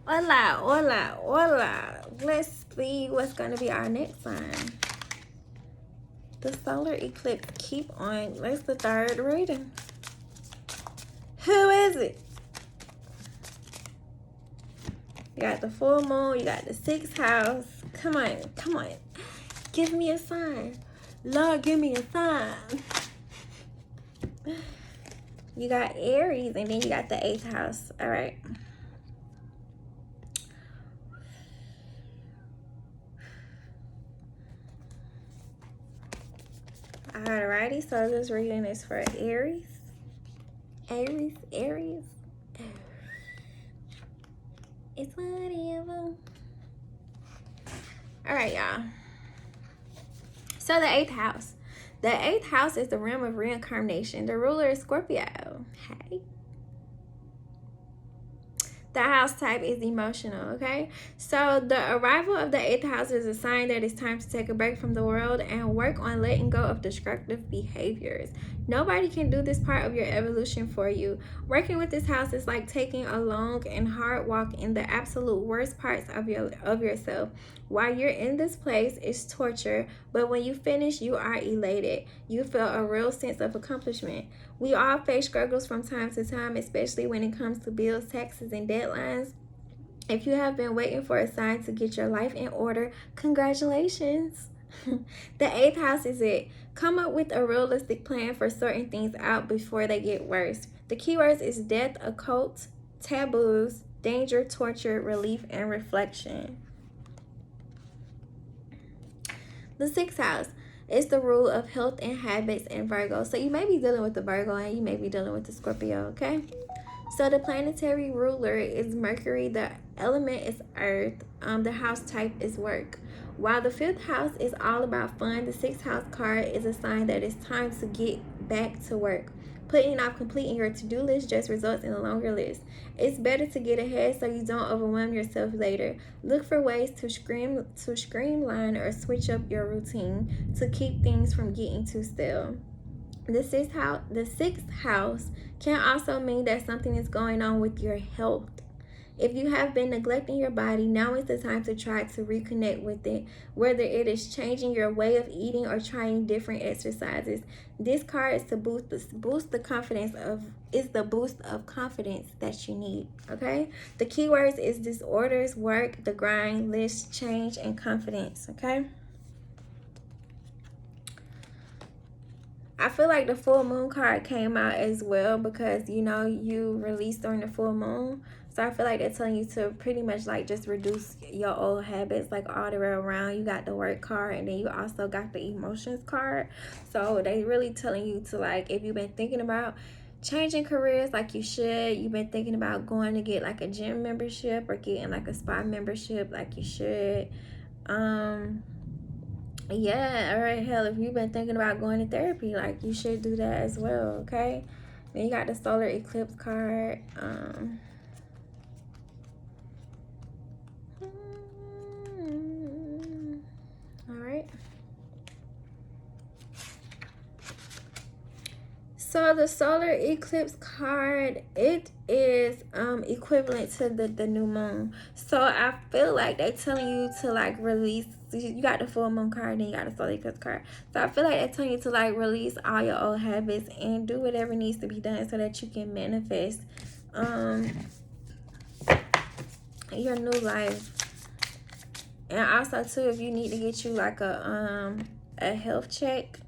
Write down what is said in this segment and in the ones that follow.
Hola, hola, hola. Let's see what's going to be our next sign. The solar eclipse keep on. That's the third reading. Who is it? You got the full moon. You got the 6th house. Come on, come on. Give me a sign. Lord, give me a sign. You got Aries, and then you got the 8th house. All right. Alrighty, so this reading is for Aries. Aries. It's whatever. Alright, y'all. So the 8th house. The 8th house is the realm of reincarnation. The ruler is Scorpio. Hey. The house type is emotional, okay? So the arrival of the 8th house is a sign that it's time to take a break from the world and work on letting go of destructive behaviors. Nobody can do this part of your evolution for you. Working with this house is like taking a long and hard walk in the absolute worst parts of yourself. While you're in this place, it's torture, but when you finish, you are elated. You feel a real sense of accomplishment. We all face struggles from time to time, especially when it comes to bills, taxes, and deadlines. If you have been waiting for a sign to get your life in order, congratulations. The 8th house is it. Come up with a realistic plan for sorting things out before they get worse. The keywords is death, occult, taboos, danger, torture, relief, and reflection. The 6th house is the rule of health and habits and Virgo. So you may be dealing with the Virgo and you may be dealing with the Scorpio, okay? So the planetary ruler is Mercury. The element is Earth. The house type is work. While the 5th house is all about fun, the 6th house card is a sign that it's time to get back to work. Putting off completing your to-do list just results in a longer list. It's better to get ahead so you don't overwhelm yourself later. Look for ways to streamline or switch up your routine to keep things from getting too stale. The 6th house can also mean that something is going on with your health. If you have been neglecting your body, now is the time to try to reconnect with it, whether it is changing your way of eating or trying different exercises. This card is to boost the boost of confidence that you need, okay? The keywords is disorders, work, the grind, list, change, and confidence, okay? I feel like the full moon card came out as well because, you know, you released during the full moon. So I feel like they're telling you to pretty much like just reduce your old habits like all the way around. You got the work card and then you also got the emotions card. So they really telling you to like, if you've been thinking about changing careers like you should, you've been thinking about going to get like a gym membership or getting like a spa membership like you should. Yeah, all right, hell, if you've been thinking about going to therapy, like you should do that as well, okay? Then you got the solar eclipse card. All right. So the solar eclipse card, it is equivalent to the new moon. So I feel like they're telling you to like release. You got the full moon card and you got the solar eclipse card. So I feel like they're telling you to like release all your old habits and do whatever needs to be done so that you can manifest your new life. And also too, if you need to get you like a health check.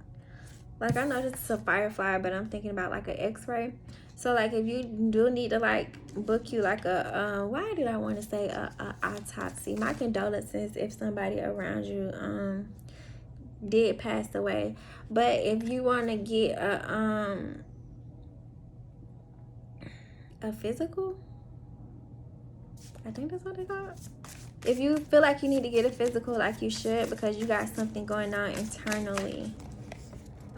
Like, I know this is a firefly, but I'm thinking about, like, an x-ray. So, like, if you do need to, like, book you, like, why did I want to say a autopsy? My condolences if somebody around you did pass away. But if you want to get a physical, I think that's what they call it. If you feel like you need to get a physical, like you should, because you got something going on internally.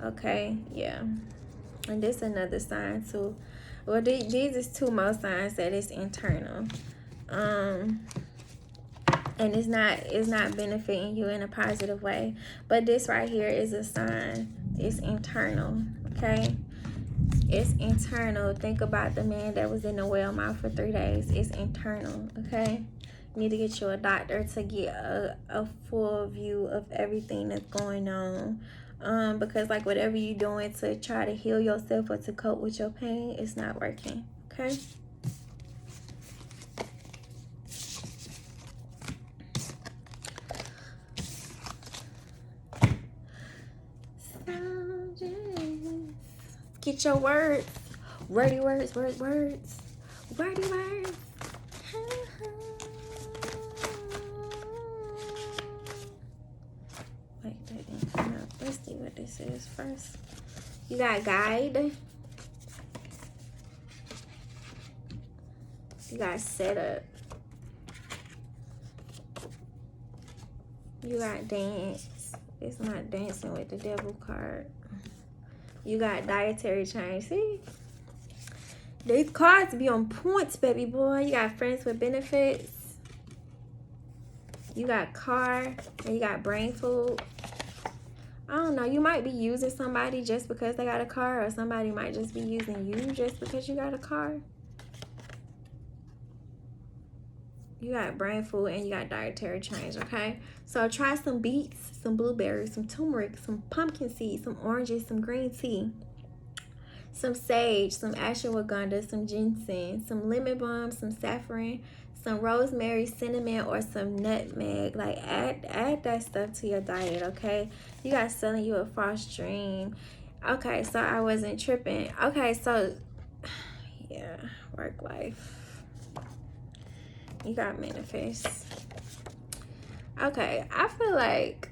Okay, yeah. And this another sign too. Well, these is two more signs that it's internal. And it's not benefiting you in a positive way. But this right here is a sign. It's internal. Okay. It's internal. Think about the man that was in the whale mouth for 3 days. It's internal, okay? You need to get you a doctor to get a full view of everything that's going on. Because like whatever you're doing to try to heal yourself or to cope with your pain, it's not working, okay? Get your words. Wordy words, words. Wordy words. Wait, that didn't come out. Let's see what this is first. You got guide. You got setup. You got dance. It's not dancing with the devil card. You got dietary change. See? These cards be on points, baby boy. You got friends with benefits. You got car. And you got brain food. I don't know. You might be using somebody just because they got a car. Or somebody might just be using you just because you got a car. You got brain food and you got dietary change, okay? So try some beets, some blueberries, some turmeric, some pumpkin seeds, some oranges, some green tea, some sage, some ashwagandha, some ginseng, some lemon balm, some saffron, some rosemary, cinnamon, or some nutmeg. Like add that stuff to your diet, okay? You got selling you a false dream. Okay, so I wasn't tripping. Okay, so yeah, work life. You got manifest. Okay, I feel like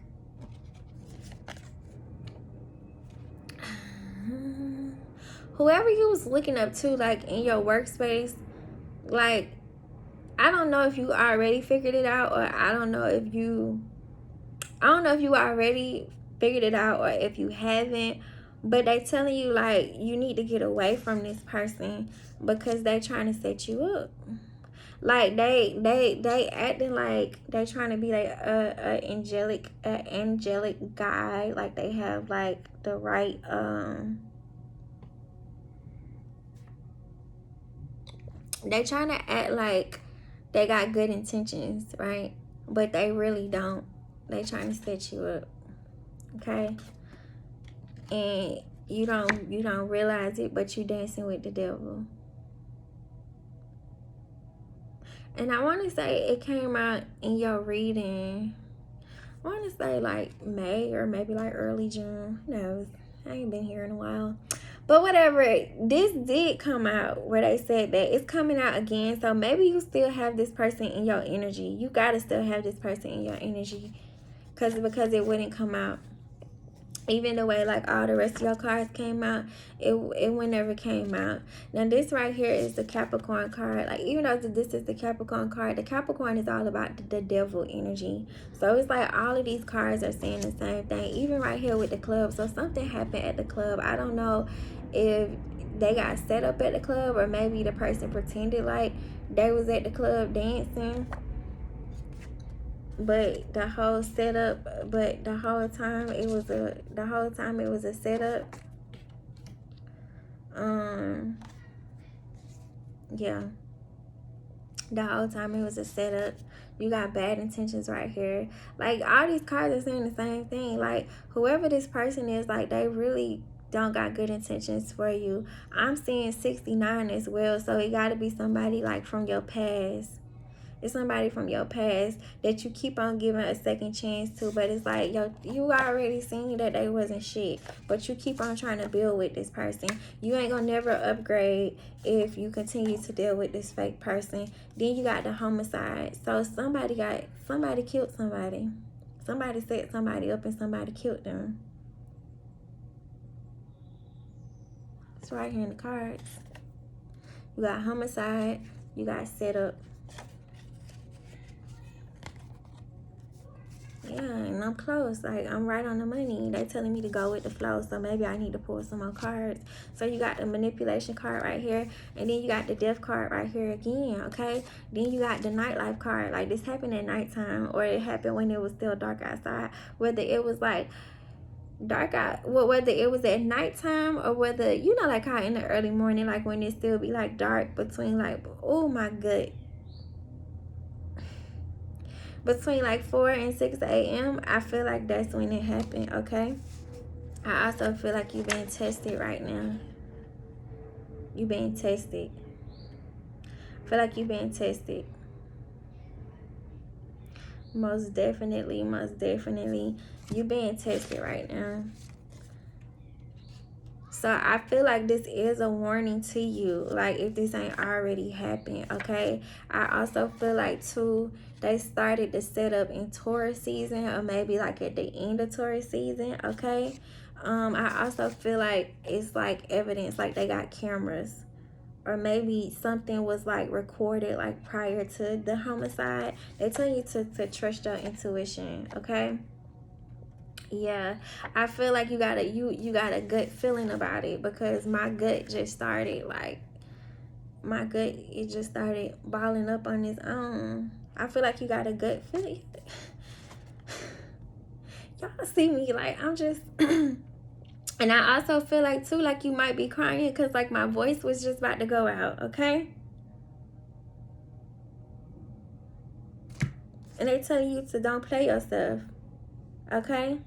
whoever you was looking up to, like in your workspace, like I don't know if you already figured it out, or I don't know if you already figured it out or if you haven't, but they telling you like you need to get away from this person because they trying to set you up. Like they acting like they trying to be like a angelic guy, like they have like the right they trying to act like they got good intentions, right? But they really don't. They trying to set you up, okay? And you don't realize it, but you dancing with the devil. And I want to say it came out in your reading. I want to say like May or maybe like early June. Who knows? I ain't been here in a while. But whatever, this did come out where they said that it's coming out again. So maybe you still have this person in your energy. You got to still have this person in your energy because it wouldn't come out. Even the way like all the rest of your cards came out, it never came out. Now this right here is the Capricorn card. Like even though this is the Capricorn card, the Capricorn is all about the devil energy. So it's like all of these cards are saying the same thing. Even right here with the club. So something happened at the club. I don't know if they got set up at the club or maybe the person pretended like they was at the club dancing. But the whole setup, the whole time it was a setup. Yeah. The whole time it was a setup. You got bad intentions right here. Like all these cards are saying the same thing. Like whoever this person is, like they really don't got good intentions for you. I'm seeing 69 as well, so it got to be somebody like from your past. It's somebody from your past that you keep on giving a second chance to, but it's like you already seen that they wasn't shit, but you keep on trying to build with this person. You ain't gonna never upgrade if you continue to deal with this fake person. Then you got the homicide. So somebody killed somebody. Somebody set somebody up and somebody killed them. It's right here in the cards. You got homicide. You got set up. Yeah, and I'm close. Like, I'm right on the money. They telling me to go with the flow, so maybe I need to pull some more cards. So you got the manipulation card right here, and then you got the death card right here again, okay? Then you got the nightlife card. Like, this happened at nighttime, or it happened when it was still dark outside. Whether it was like dark out, well, whether it was at nighttime or whether, you know, like how in the early morning, like when it still be like dark between like, oh my gut, between like 4 and 6 a.m. I feel like that's when it happened. Okay, I also feel like you're being tested right now. You're being tested. I feel like you're being tested. Most definitely, you're being tested right now. So I feel like this is a warning to you, like if this ain't already happened. Okay, I also feel like too, they started the setup in Taurus season, or maybe like at the end of Taurus season. Okay, I also feel like it's like evidence, like they got cameras, or maybe something was like recorded like prior to the homicide. They tell you to trust your intuition. Okay, yeah, I feel like you got a good feeling about it, because my gut just started like, it just started balling up on its own. I feel like you got a gut feeling. Y'all see me, like I'm just and I also feel like too, like you might be crying because like my voice was just about to go out. Okay, and they tell you to don't play yourself. Okay,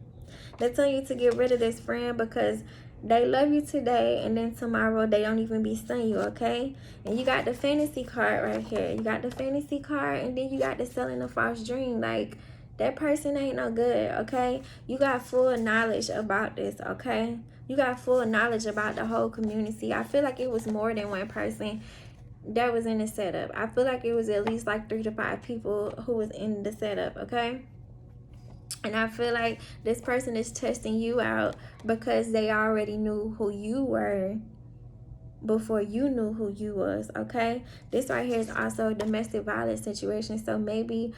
they tell you to get rid of this friend because they love you today and then tomorrow they don't even be seeing you. Okay, and you got the fantasy card right here. You got the fantasy card, and then you got the selling a false dream. Like, that person ain't no good. Okay, you got full knowledge about this. Okay, you got full knowledge about the whole community. I feel like it was more than one person that was in the setup. I feel like it was at least like 3 to 5 people who was in the setup. Okay, and I feel like this person is testing you out because they already knew who you were before you knew who you was. Okay, this right here is also a domestic violence situation. So maybe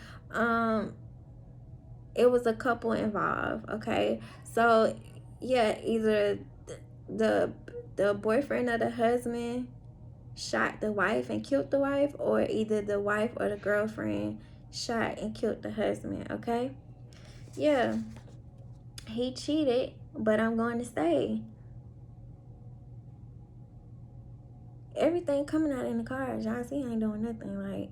it was a couple involved. Okay, so yeah, either the the boyfriend or the husband shot the wife and killed the wife, or either the wife or the girlfriend shot and killed the husband. Okay, yeah, he cheated, but I'm going to say everything coming out in the cards. Y'all see, I ain't doing nothing. Like,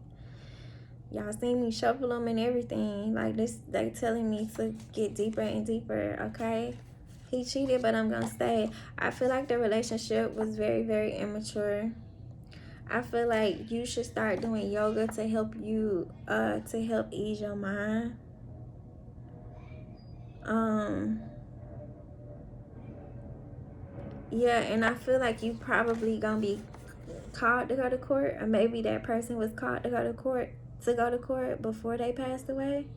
y'all see me shuffle them and everything. Like this, they telling me to get deeper and deeper. Okay, he cheated, but I'm gonna stay. I feel like the relationship was very, very immature. I feel like you should start doing yoga to help you, to help ease your mind. Yeah, and I feel like you probably gonna be called to go to court, or maybe that person was called to go to court before they passed away.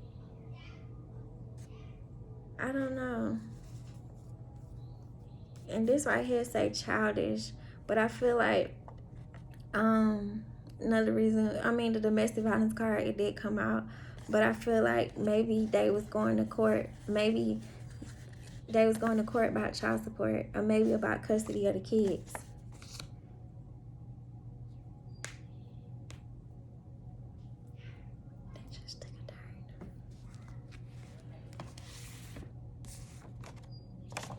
I don't know. And this right here say childish, but I feel like another reason, I mean, the domestic violence card, it did come out, but I feel like maybe they was going to court. Maybe they was going to court about child support, or maybe about custody of the kids. They just took a turn.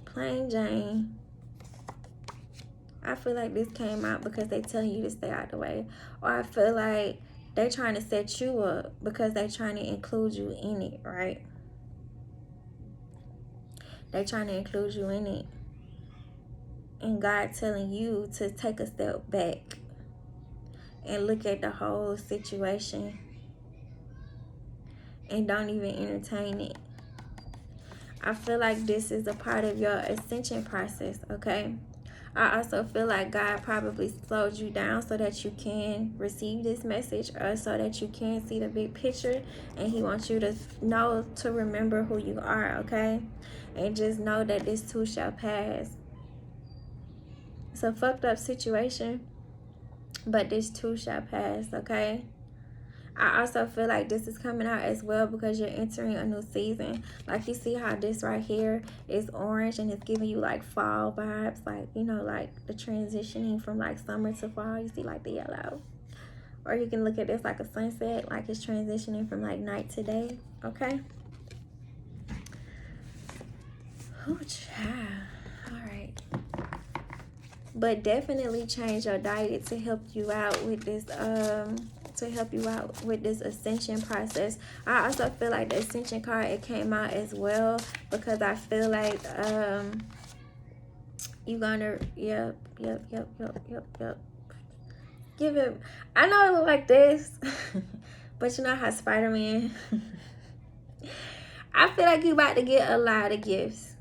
Plain Jane. I feel like this came out because they telling you to stay out the way. Or I feel like they trying to set you up because they trying to include you in it, right? They trying to include you in it. And God telling you to take a step back and look at the whole situation and don't even entertain it. I feel like this is a part of your ascension process, okay? I also feel like God probably slowed you down so that you can receive this message, or so that you can see the big picture, and he wants you to know to remember who you are, okay? And just know that this too shall pass. It's a fucked up situation, but this too shall pass, okay? I also feel like this is coming out as well because you're entering a new season. Like, you see how this right here is orange and it's giving you like fall vibes, like, you know, like the transitioning from like summer to fall. You see like the yellow, or you can look at this like a sunset, like it's transitioning from like night to day. Okay, Oh, child. All right. But definitely change your diet to help you out with this ascension process. I also feel like the ascension card, it came out as well because I feel like you gonna yep. Give it, I know it look like this, but you know how Spider-Man I feel like you about to get a lot of gifts.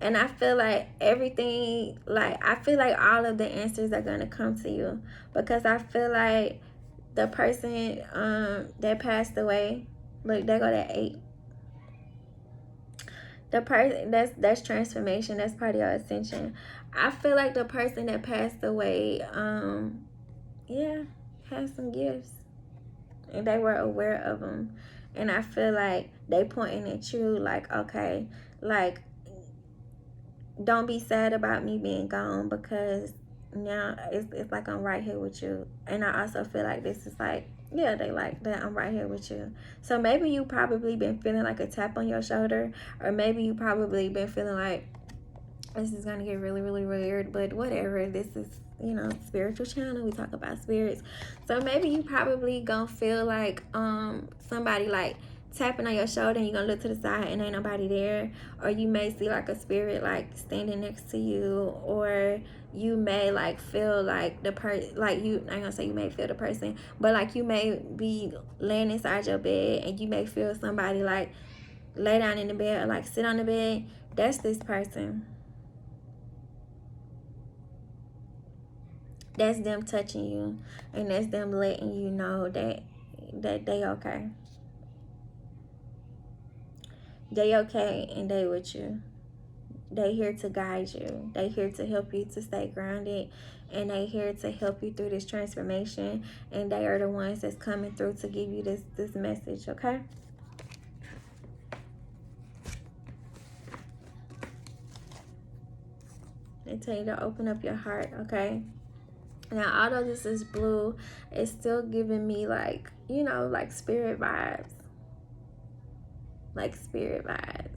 And I feel like everything, like, I feel like all of the answers are going to come to you. Because I feel like the person that passed away, look, they go to 8. The person, that's transformation. That's part of your ascension. I feel like the person that passed away, yeah, has some gifts. And they were aware of them. And I feel like they pointing at you like, okay, like, don't be sad about me being gone because now it's like I'm right here with you. And I also feel like this is like, yeah, they like that I'm right here with you. So maybe you probably been feeling like a tap on your shoulder, or maybe you probably been feeling like this is gonna get really, really weird, but whatever. This is, spiritual channel. We talk about spirits. So maybe you probably gonna feel like somebody like tapping on your shoulder, and you're gonna look to the side and ain't nobody there. Or you may see like a spirit like standing next to you, or you may like feel like the person, like, you, I ain't gonna say you may feel the person, but like you may be laying inside your bed and you may feel somebody like lay down in the bed or like sit on the bed. That's this person. That's them touching you, and that's them letting you know that they okay. They okay, and they with you. They here to guide you. They here to help you to stay grounded, and they here to help you through this transformation. And they are the ones that's coming through to give you this message. Okay. They tell you to open up your heart. Okay. Now, although this is blue, it's still giving me like, like spirit vibes. Like spirit vibes.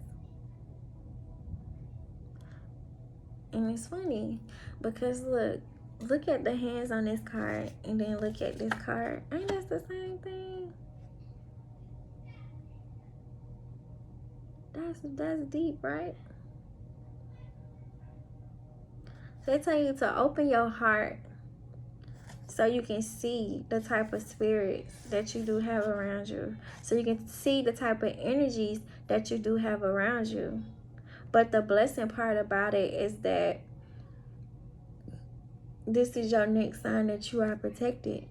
And it's funny because look at the hands on this card and then look at this card. Ain't that the same thing? That's deep, right? So they tell you to open your heart so you can see the type of spirits that you do have around you. So you can see the type of energies that you do have around you. But the blessing part about it is that this is your next sign that you are protected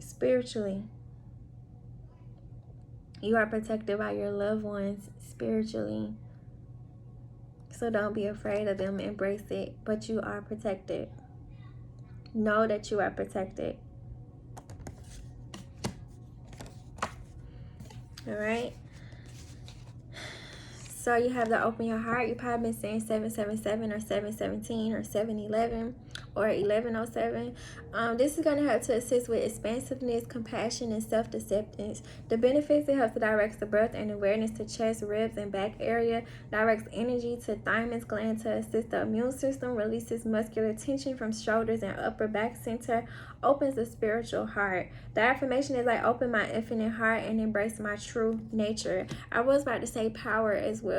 spiritually. You are protected by your loved ones spiritually. So don't be afraid of them. Embrace it. But you are protected. Know that you are protected. All right. So you have to open your heart. You probably been saying 777 or 717 or 711 or 1107. This is going to help to assist with expansiveness, compassion, and self-acceptance. The benefits: it helps to direct the breath and awareness to chest, ribs, and back area. Directs energy to thymus gland to assist the immune system. Releases muscular tension from shoulders and upper back center. Opens the spiritual heart. The affirmation is, I open my infinite heart and embrace my true nature. I was about to say power as well.